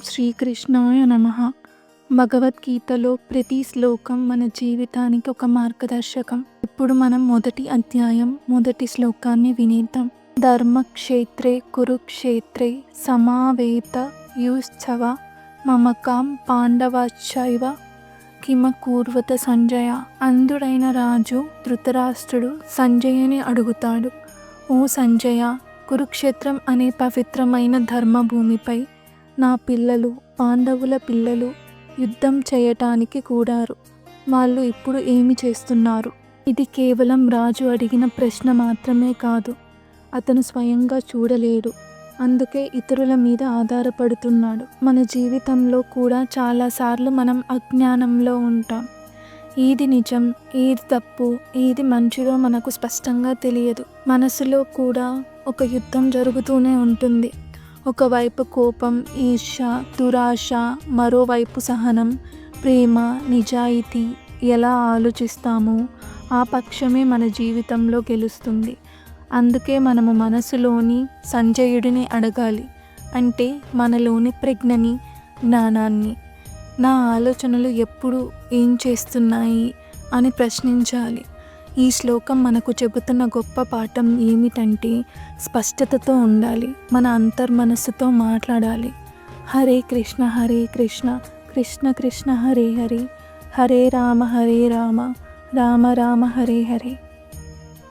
శ్రీకృష్ణాయ నమః. భగవద్గీతలో ప్రతి శ్లోకం మన జీవితానికి ఒక మార్గదర్శకం. ఇప్పుడు మనం మొదటి అధ్యాయం మొదటి శ్లోకాన్ని వినేద్దాం. ధర్మక్షేత్రే కురుక్షేత్రే సమావేత యుశ్చవ మమకాం పాండవశ్చైవ కిమకూర్వత సంజయ. అంధుడైన రాజు ధృతరాష్ట్రుడు సంజయుని అడుగుతాడు, ఓ సంజయ, కురుక్షేత్రం అనే పవిత్రమైన ధర్మభూమిపై నా పిల్లలు పాండవుల పిల్లలు యుద్ధం చేయటానికి కూడారు. వాళ్ళు ఇప్పుడు ఏమి చేస్తున్నారు? ఇది కేవలం రాజు అడిగిన ప్రశ్న మాత్రమే కాదు. అతను స్వయంగా చూడలేడు, అందుకే ఇతరుల మీద ఆధారపడుతున్నాడు. మన జీవితంలో కూడా చాలాసార్లు మనం అజ్ఞానంలో ఉంటాం. ఏది నిజం, ఏది తప్పు, ఏది మంచిదో మనకు స్పష్టంగా తెలియదు. మనసులో కూడా ఒక యుద్ధం జరుగుతూనే ఉంటుంది. ఒకవైపు కోపం, ఈర్ష్య, దురాశ, మరోవైపు సహనం, ప్రేమ, నిజాయితీ. ఎలా ఆలోచిస్తామో ఆ పక్షమే మన జీవితంలో గెలుస్తుంది. అందుకే మనము మనసులోని సంజయుడిని అడగాలి, అంటే మనలోని ప్రజ్ఞని, జ్ఞానాన్ని. నా ఆలోచనలు ఎప్పుడు ఏం చేస్తున్నాయి అని ప్రశ్నించాలి. ఈ శ్లోకం మనకు చెబుతున్న గొప్ప పాఠం ఏమిటంటే స్పష్టతతో ఉండాలి, మన అంతర్మనస్సుతో మాట్లాడాలి. హరే కృష్ణ కృష్ణ కృష్ణ హరే హరే, హరే రామ రామ రామ హరే హరే.